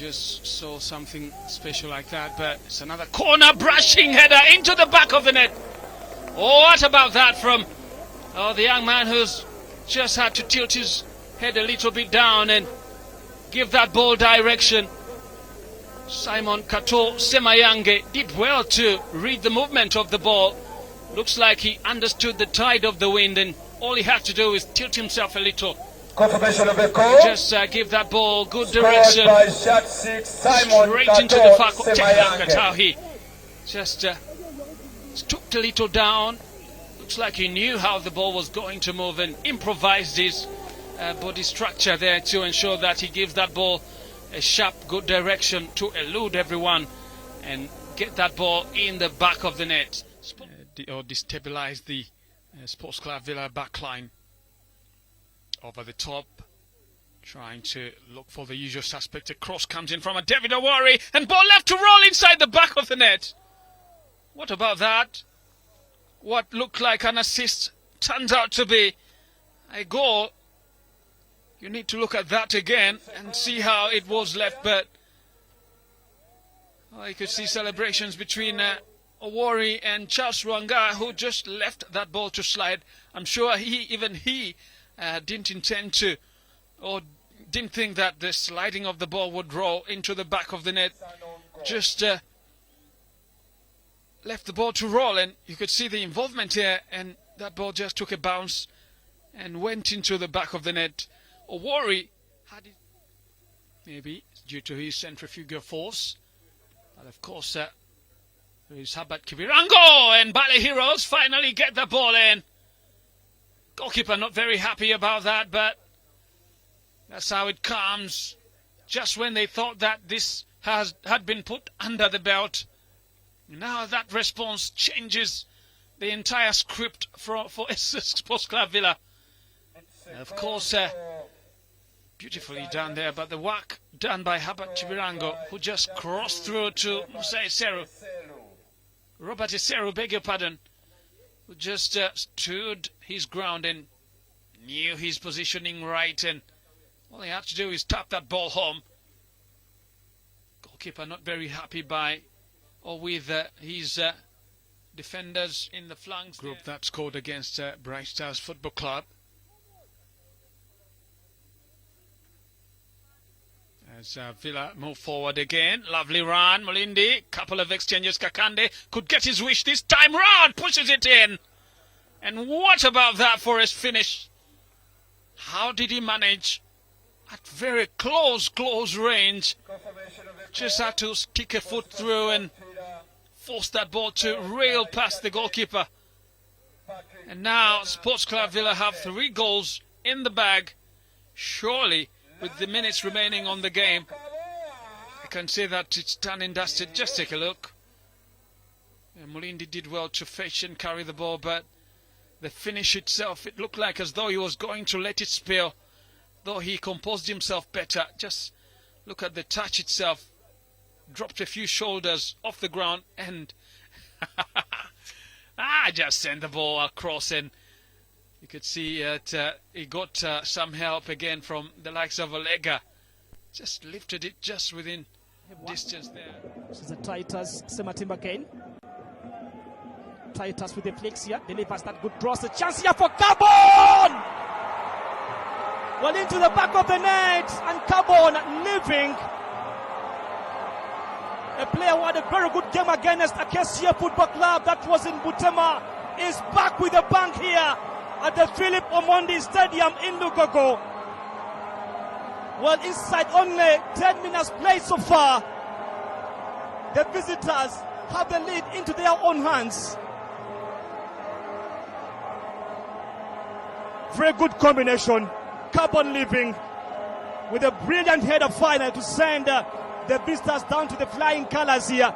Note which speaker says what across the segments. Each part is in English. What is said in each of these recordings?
Speaker 1: just saw something special like that, but it's another corner brushing header into the back of the net. Oh, what about that from the young man who's just had to tilt his head a little bit down and give that ball direction. Simon Kato Semayange did well to read the movement of the ball. Looks like he understood the tide of the wind, and all he had to do is tilt himself a little.
Speaker 2: Confirmation of the call.
Speaker 1: Just give that ball good direction.
Speaker 2: By shot 6, Simon
Speaker 1: straight
Speaker 2: Kato
Speaker 1: into the back of
Speaker 2: Semayange.
Speaker 1: how he just stooped a little down. Looks like he knew how the ball was going to move and improvised his body structure there to ensure that he gives that ball a sharp, good direction to elude everyone and get that ball in the back of the net. Or destabilize the Sports Club Villa backline. Over the top, trying to look for the usual suspect. A cross comes in from a David Owori, and ball left to roll inside the back of the net. What about that? What looked like an assist turns out to be a goal. You need to look at that again and see how it was left, but you could see celebrations between Owori and Charles Rwanga, who just left that ball to slide. I'm sure even he didn't intend to, or didn't think that the sliding of the ball would roll into the back of the net. Just left the ball to roll, and you could see the involvement here, and that ball just took a bounce and went into the back of the net. Owori had it, maybe due to his centrifugal force, but of course there is Habat Kibirango, and Bale Heroes finally get the ball in. Goalkeeper not very happy about that, but that's how it comes. Just when they thought that this had been put under the belt, now that response changes the entire script for Sports Club Villa. Of course, beautifully done there, but the work done by Habat Chibirango, who just crossed through to Musa Eseru. Robert Eseru, beg your pardon, who just stood his ground and knew his positioning right, and all he had to do is tap that ball home. Goalkeeper not very happy with his defenders in the flanks. Group that scored against Bright Stars Football Club. As Villa move forward again. Lovely run, Molindi. Couple of exchanges. Kakande could get his wish this time round. Pushes it in. And what about that for his finish? How did he manage? At very close range. Just had to stick a foot through and force that ball to rail past the goalkeeper. And now Sports Club Villa have 3 goals in the bag. Surely, with the minutes remaining on the game, I can say that it's done and dusted. Just take a look. Molindi did well to fetch and carry the ball, but the finish itself, it looked like as though he was going to let it spill, though he composed himself better. Just look at the touch itself. Dropped a few shoulders off the ground and just sent the ball across, and you could see that he got some help again from the likes of Olega. Just lifted it just within distance there.
Speaker 3: This is a Titus Sematimba again. Titus with the flicks here. Delivers that good cross. A chance here for Carbon! Well, into the back of the net, and Carbon living. A player who had a very good game against Acacia Football Club, that was in Butema, is back with a bang here at the Philip Omondi Stadium in Lugogo. Well, inside only 10 minutes played so far, the visitors have the lead into their own hands. Very good combination. Carbon living with a brilliant header final to send the visitors down to the flying colors here.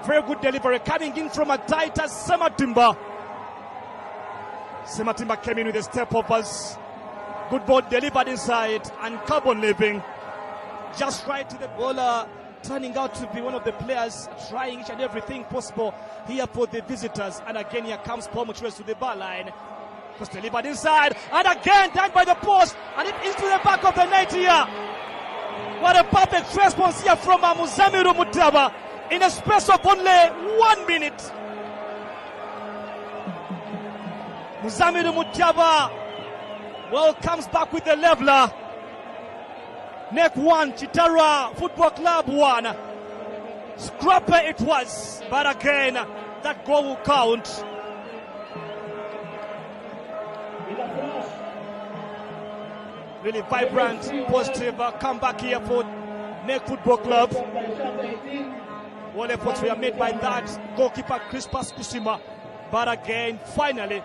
Speaker 3: Very good delivery coming in from a Titus Sematimba. Sematimba came in with a step overs. Good ball delivered inside, and Carbon living just right to the ball, turning out to be one of the players trying each and everything possible here for the visitors. And again, here comes Paul Mutres to the bar line. Was delivered inside, and again done by the post, and it into the back of the net here. What a perfect response here from Muzamiru Mutaba in a space of only 1 minute. Muzamiru Mutaba, well, comes back with the leveler. Neck 1, Chitara Football Club 1. Scrapper it was, but again, that goal will count. Really vibrant, positive comeback here for Neck Football Club. All efforts were made by that goalkeeper, Crispas Kusima. But again, finally,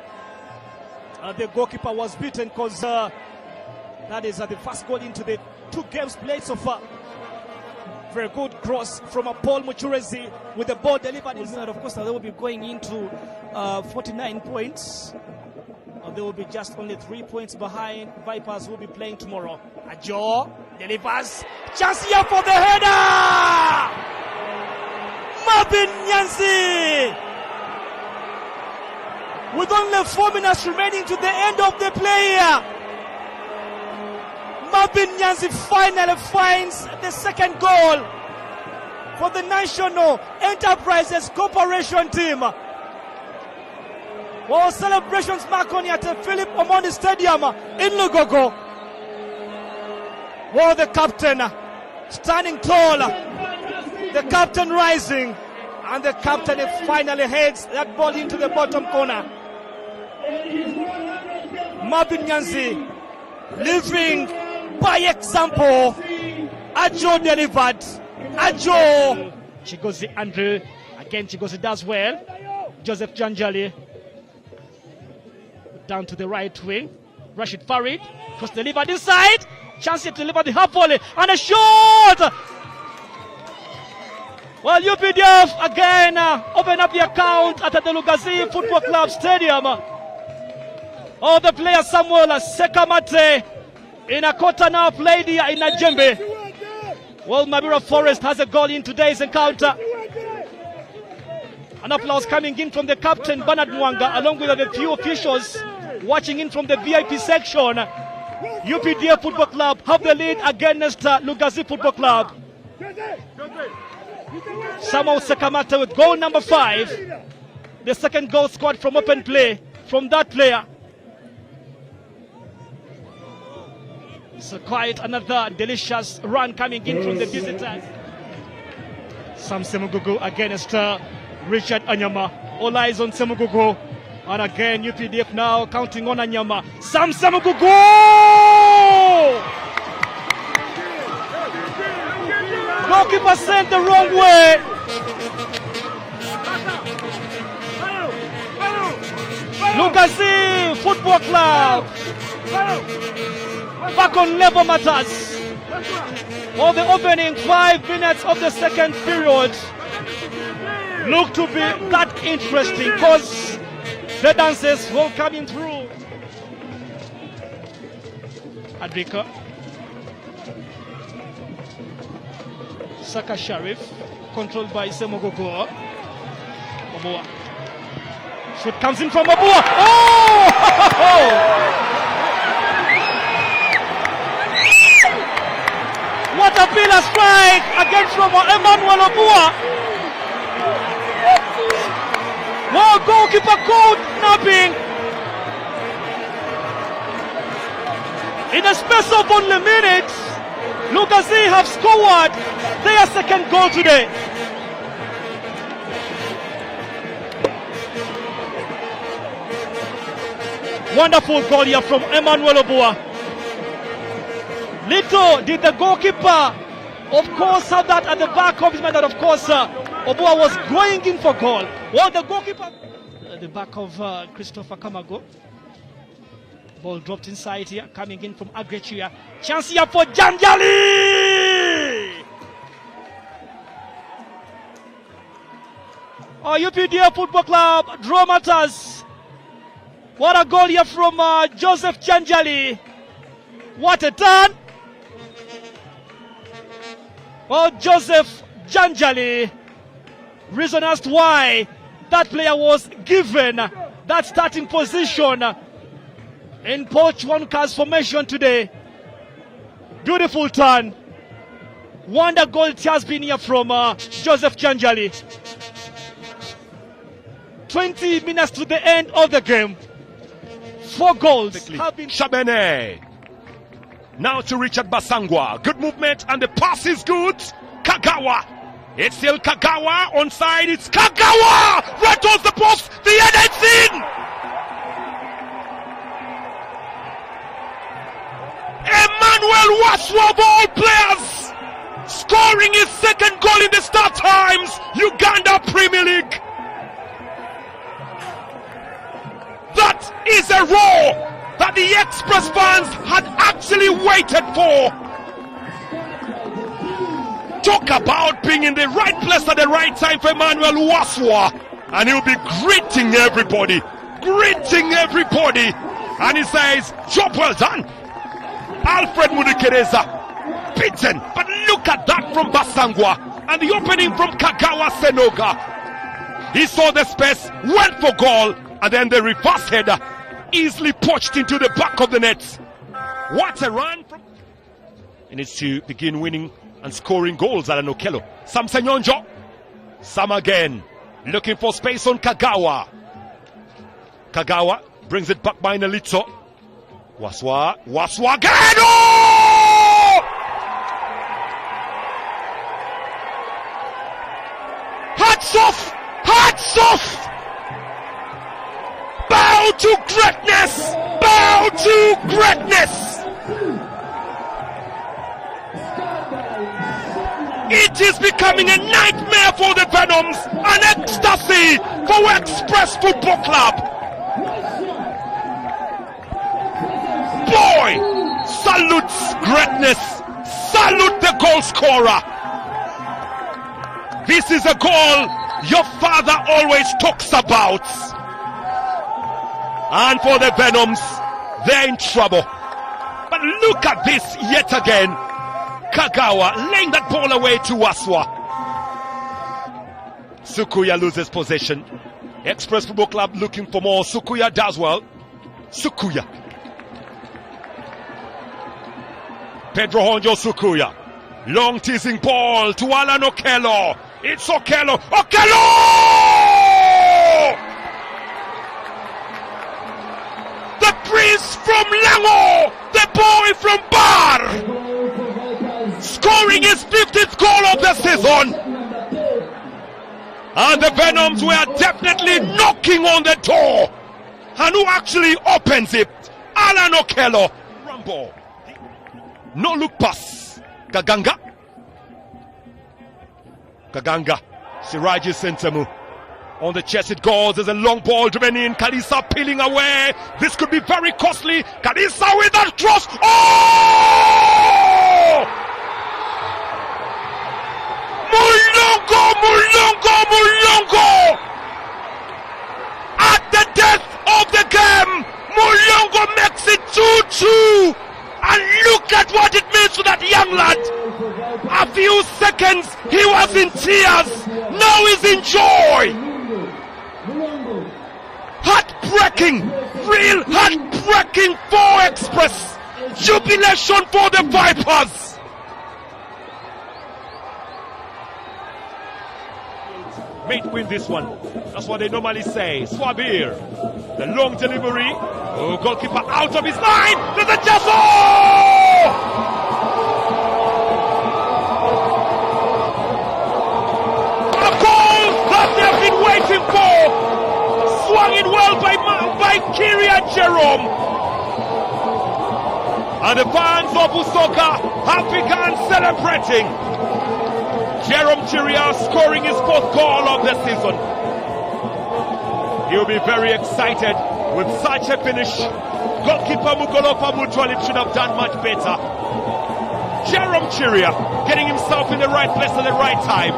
Speaker 3: the goalkeeper was beaten because that is the first goal into the 2 games played so far. Very good cross from Paul Muchurezi with the ball delivered inside. Of course, they will be going into 49 points. They will be just only 3 points behind Vipers, who will be playing tomorrow. Ajo delivers. Chance here for the header! Marvin Nyanzi! With only 4 minutes remaining to the end of the play here, Marvin Nyanzi finally finds the second goal for the National Enterprises Corporation team. Well, celebrations mark on at the Philip Omondi Stadium in Lugogo. Well, the captain standing tall, the captain rising, and the captain finally heads that ball into the bottom corner. Marvin Nyanzi living by example. Ajo delivered. Ajo. Chigozi Andrew. Again, Chigozi does well. Joseph Janjali. Down to the right wing. Rashid Farid. Was delivered inside. Chance to deliver the half volley. And a shot! Well, UPDF again open up the account at the Lugazi Football Club Stadium. Oh, the player Samuel Sekamate in a quarter now played here in Najembe. Well, Mabira Forest has a goal in today's encounter. An applause coming in from the captain Bernard Mwanga, along with the few officials watching in from the VIP section. UPDF Football Club have the lead against Lugazi Football Club. Samuel Sekamate with goal number 5. The second goal scored from open play from that player. So quite another delicious run coming in from the visitors. Sam Semugugu against Richard Anyama. All eyes on Semugugu. And again, UPDF now counting on Anyama. Sam Semugugu! Goalkeeper sent the wrong way. Lugazi Football Club back on level matters. For the opening 5 minutes of the second period look to be that interesting because the dances will coming through. Adrika. Saka Sharif, controlled by Semogogo. Oboa. Shoot comes in from Oboa. Oh! What a pillar strike again from Emmanuel Oboa. Well, goalkeeper caught napping. In a space of only minutes, Lugazi have scored their second goal today. Wonderful goal here from Emmanuel Oboa. Little did the goalkeeper, of course, have that at the back of his mind that, of course, Oboa was going in for goal. Well, the goalkeeper at the back of Christopher Kamago. Ball dropped inside here, coming in from Agrechia. Chance here for Janjali! Oh, UPDF Football Club, draw matters. What a goal here from Joseph Janjali. What a turn. Well, Joseph Janjali, reason as to why that player was given that starting position in Paul Chwanka's formation today. Beautiful turn. Wonder goal it has been here from Joseph Janjali. 20 minutes to the end of the game. 4 goals have been...
Speaker 4: Shabene. Now to Richard Basangwa. Good movement and the pass is good. Kagawa. It's still Kagawa. Onside. It's Kagawa. Right towards the post. The header is in. Emmanuel Waswa, all players, scoring his second goal in the StarTimes Uganda Premier League. That is a roar that the Express fans had actually waited for. Talk about being in the right place at the right time for Emmanuel Waswa, and he'll be greeting everybody, and he says, job well done. Alfred Mudikereza beaten, but look at that from Basangwa, and the opening from Kagawa Senoga. He saw the space, went for goal, and then the reverse header easily poached into the back of the net. What a run from... He needs to begin winning and scoring goals, Alan Okello. Sam Senyonjo. Sam again, looking for space on Kagawa. Kagawa brings it back by Nelito. Waswa again! Oh! Hats off! Bow to greatness! It is becoming a nightmare for the Venoms, an ecstasy for Express Football Club. Boy, salutes greatness, salute the goal scorer. This is a goal your father always talks about. And for the Venoms, they're in trouble. But look at this yet again. Kagawa laying that ball away to Waswa. Sukuya loses possession. Express Football Club looking for more. Sukuya does well. Sukuya. Pedro Honjo Sukuya. Long teasing ball to Alan Okello. It's Okello. The prince from Lango. The boy from Bar. Scoring his 50th goal of the season. And the Venoms were definitely knocking on the door. And who actually opens it? Alan Okello. Rambo. No look pass. Gaganga. Siraji Sentemu. On the chest it goes. There's a long ball driven in. Kalisa peeling away. This could be very costly. Kalisa with that cross. Oh! Mulongo! At the death of the game, Mulongo makes it 2-2. And look at what it means to that young lad. A few seconds, he was in tears. Now he's in joy. Heartbreaking, real heartbreaking for Express. Jubilation for the Vipers. Mate win this one. That's what they normally say. Swabir. The long delivery. Oh, goalkeeper out of his line. There's a Jasso! A goal that they've been waiting for. Swung in well by Kyria Jerome. And the fans of Usoka have begun celebrating. Jerome Chiria scoring his 4th goal of the season. He'll be very excited with such a finish. Goalkeeper Mugolopa Mutuali should have done much better. Jerome Chiria getting himself in the right place at the right time.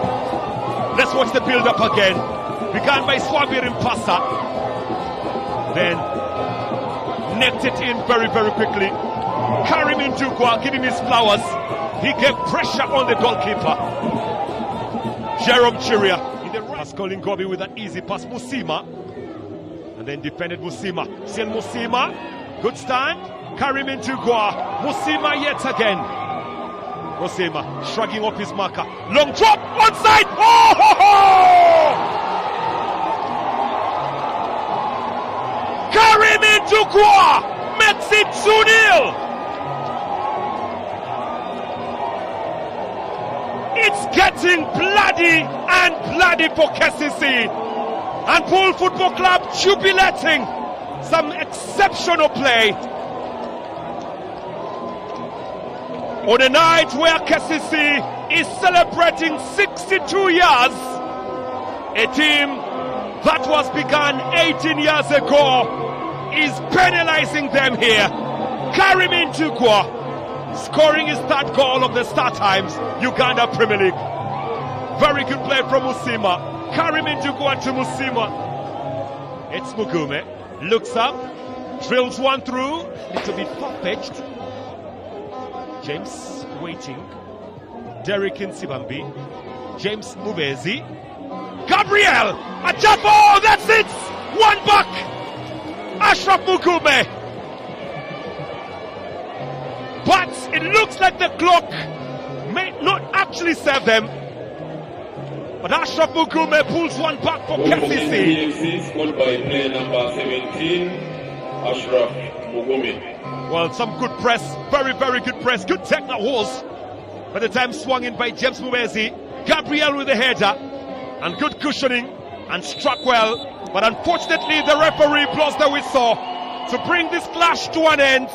Speaker 4: Let's watch the build-up again. Began by Swabir Impasa. Then necked it in very, very quickly. Karim Indukwa giving his flowers. He gave pressure on the goalkeeper. Jerome Chiria in the right. Calling Gobi with an easy pass. Musima. And then defended Musima. Still Musima. Good stand. Karim Indukwa. Musima yet again. Osema shrugging up his marker. Long drop, onside. Oh ho ho! Karim Ndukwa makes it 2-0. It's getting bloody and bloody for KCC. And Pool Football Club jubilating. Some exceptional play. On a night where KCC is celebrating 62 years, a team that was begun 18 years ago is penalizing them here. Karim Ndukwa scoring his third goal of the StarTimes Uganda Premier League. Very good play from Musima. Karim Ndukwa to Musima. It's Mugume. Looks up, drills one through, little bit far-fetched. James waiting. Derek Nsibambi. James Mubezi. Gabriel! Ajabo! That's it! One back! Ashraf Mugume. But it looks like the clock may not actually serve them. But Ashraf Mugume pulls one back for KCC.
Speaker 5: Scored by player number 17, Ashraf Mugume.
Speaker 4: Well, some good press, very, very good press. Good take that was. By the time swung in by James Mubezi. Gabriel with the header. And good cushioning. And struck well. But unfortunately, the referee blows the whistle to bring this clash to an end.